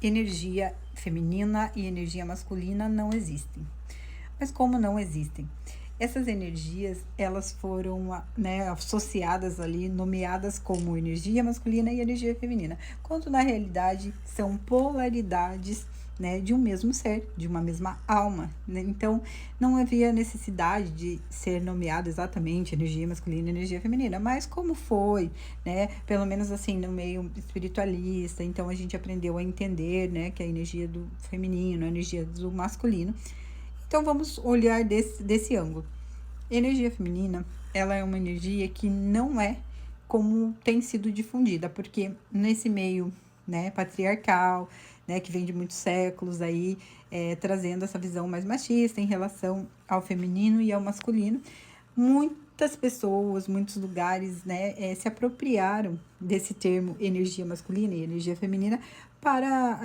energia feminina e energia masculina não existem. Mas como não existem? Essas energias, elas foram, né, associadas ali, nomeadas como energia masculina e energia feminina, quando na realidade são polaridades, né, de um mesmo ser, de uma mesma alma, né? Então, não havia necessidade de ser nomeado exatamente energia masculina e energia feminina, mas como foi, né, pelo menos assim, no meio espiritualista, então a gente aprendeu a entender, né, que a energia do feminino, a energia do masculino. Então vamos olhar desse ângulo. Energia feminina, ela é uma energia que não é como tem sido difundida, porque nesse meio, né, patriarcal, né, que vem de muitos séculos aí, trazendo essa visão mais machista em relação ao feminino e ao masculino, muitas pessoas, muitos lugares, né, se apropriaram desse termo energia masculina e energia feminina para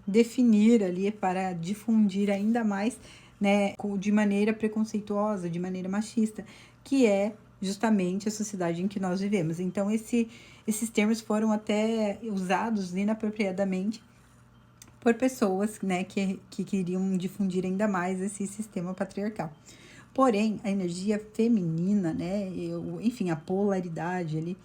definir ali, para difundir ainda mais, né, de maneira preconceituosa, de maneira machista, que é justamente a sociedade em que nós vivemos. Então, esses termos foram até usados inapropriadamente por pessoas, né, que queriam difundir ainda mais esse sistema patriarcal. Porém, a energia feminina, né, enfim, a polaridade ali,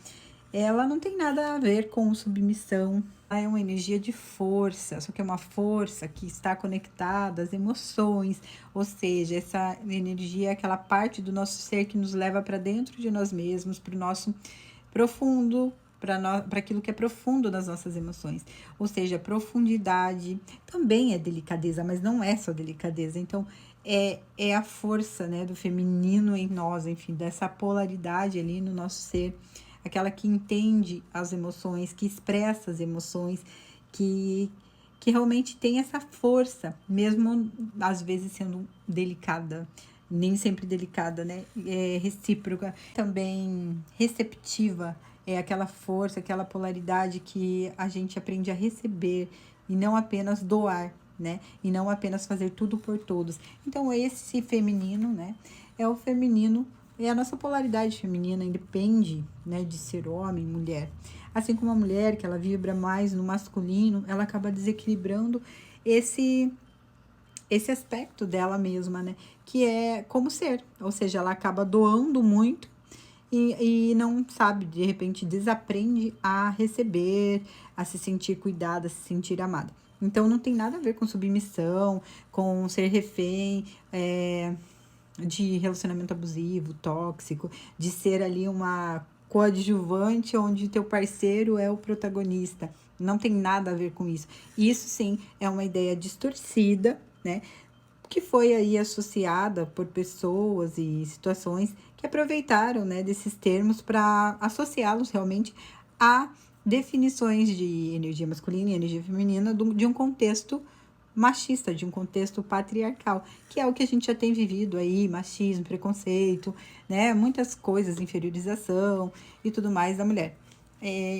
ela não tem nada a ver com submissão. Ela é uma energia de força, só que é uma força que está conectada às emoções, ou seja, essa energia é aquela parte do nosso ser que nos leva para dentro de nós mesmos, para o nosso profundo, para aquilo que é profundo das nossas emoções. Ou seja, profundidade também é delicadeza, mas não é só delicadeza. Então, é a força, né, do feminino em nós, enfim, dessa polaridade ali no nosso ser, aquela que entende as emoções, que expressa as emoções, que, que realmente tem essa força, mesmo às vezes sendo delicada, nem sempre delicada, né? É recíproca, também receptiva, é aquela força, aquela polaridade que a gente aprende a receber e não apenas doar, né? E não apenas fazer tudo por todos. Então, esse feminino, né? É o feminino, é a nossa polaridade feminina, independe, né, de ser homem, mulher. Assim como a mulher, que ela vibra mais no masculino, ela acaba desequilibrando esse aspecto dela mesma, né? Que é como ser, ou seja, ela acaba doando muito e não sabe, de repente desaprende a receber, a se sentir cuidada, a se sentir amada. Então não tem nada a ver com submissão, com ser refém, de relacionamento abusivo, tóxico, de ser ali uma coadjuvante onde teu parceiro é o protagonista. Não tem nada a ver com isso. Isso sim é uma ideia distorcida, né? Que foi aí associada por pessoas e situações que aproveitaram, né, desses termos para associá-los realmente a definições de energia masculina e energia feminina de um contexto machista, de um contexto patriarcal, que é o que a gente já tem vivido aí, machismo, preconceito, né, muitas coisas, inferiorização e tudo mais da mulher.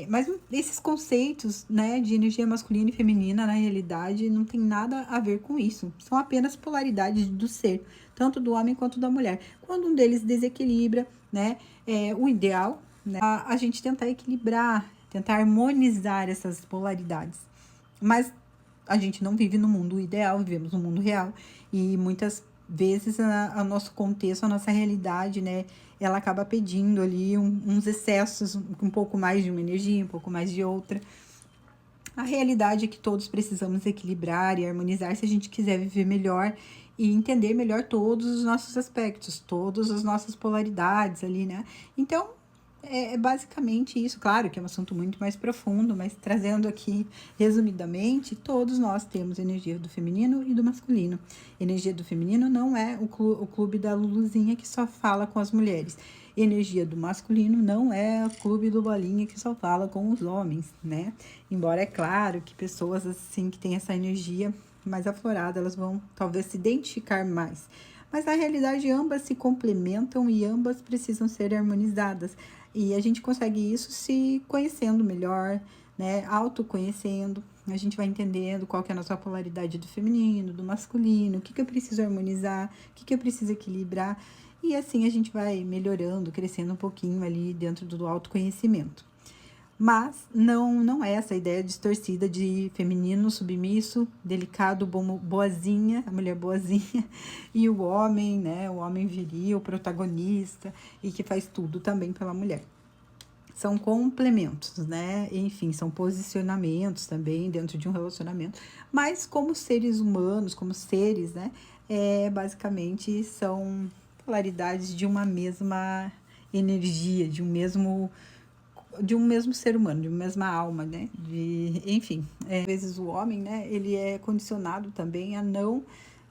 Mas esses conceitos, né, de energia masculina e feminina, na realidade, não tem nada a ver com isso. São apenas polaridades do ser, tanto do homem quanto da mulher. Quando um deles desequilibra, né, o ideal, né, a gente tentar equilibrar, tentar harmonizar essas polaridades. Mas a gente não vive no mundo ideal, vivemos no mundo real. E muitas vezes o nosso contexto, a nossa realidade, né, ela acaba pedindo ali uns excessos, um pouco mais de uma energia, um pouco mais de outra. A realidade é que todos precisamos equilibrar e harmonizar se a gente quiser viver melhor e entender melhor todos os nossos aspectos, todas as nossas polaridades ali, né? Então, é basicamente isso. Claro que é um assunto muito mais profundo, mas trazendo aqui resumidamente, todos nós temos energia do feminino e do masculino. Energia do feminino não é o clube da Luluzinha que só fala com as mulheres. Energia do masculino não é o clube do Bolinha que só fala com os homens, né? Embora é claro que pessoas assim que têm essa energia mais aflorada, elas vão talvez se identificar mais. Mas na realidade ambas se complementam e ambas precisam ser harmonizadas. E a gente consegue isso se conhecendo melhor, né? Autoconhecendo. A gente vai entendendo qual que é a nossa polaridade do feminino, do masculino, o que eu preciso harmonizar, o que eu preciso equilibrar. E assim a gente vai melhorando, crescendo um pouquinho ali dentro do autoconhecimento. Mas não é essa ideia distorcida de feminino, submisso, delicado, boazinha, a mulher boazinha, e o homem, né, o homem viril, protagonista, e que faz tudo também pela mulher. São complementos, né? Enfim, são posicionamentos também dentro de um relacionamento, mas como seres humanos, como seres, né? Basicamente são polaridades de uma mesma energia, de um mesmo ser humano, de uma mesma alma, né? Enfim, às vezes o homem, né? Ele é condicionado também a não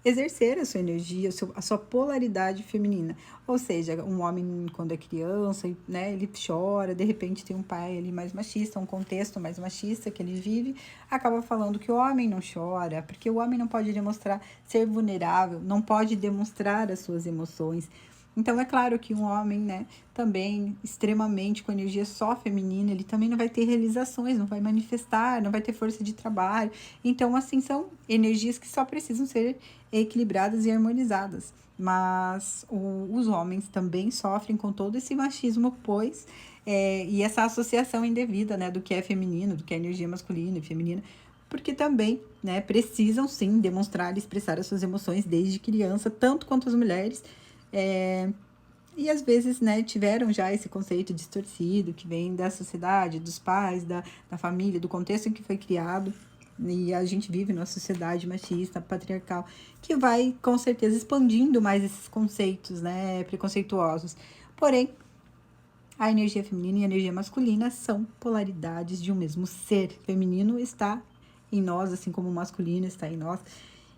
exercer a sua energia, a sua polaridade feminina. Ou seja, um homem quando é criança, né, ele chora, de repente tem um pai ali mais machista, um contexto mais machista que ele vive, acaba falando que o homem não chora, porque o homem não pode demonstrar ser vulnerável, não pode demonstrar as suas emoções. Então, é claro que um homem, né, também extremamente com energia só feminina, ele também não vai ter realizações, não vai manifestar, não vai ter força de trabalho. Então, assim, são energias que só precisam ser equilibradas e harmonizadas. Mas os homens também sofrem com todo esse machismo, pois, e essa associação indevida, né, do que é feminino, do que é energia masculina e feminina, porque também, né, precisam sim demonstrar e expressar as suas emoções desde criança, tanto quanto as mulheres, e às vezes, né, tiveram já esse conceito distorcido que vem da sociedade, dos pais, da família, do contexto em que foi criado. E a gente vive numa sociedade machista, patriarcal, que vai com certeza expandindo mais esses conceitos, né, preconceituosos. Porém, a energia feminina e a energia masculina são polaridades de um mesmo ser. O feminino está em nós, assim como o masculino está em nós.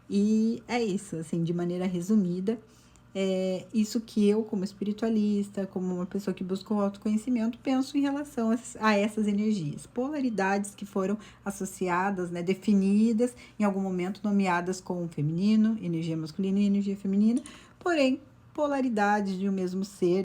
E é isso, assim, de maneira resumida. É isso que eu, como espiritualista, como uma pessoa que busca o autoconhecimento, penso em relação a essas energias. Polaridades que foram associadas, né, definidas, em algum momento nomeadas como feminino, energia masculina e energia feminina, porém, polaridades de um mesmo ser,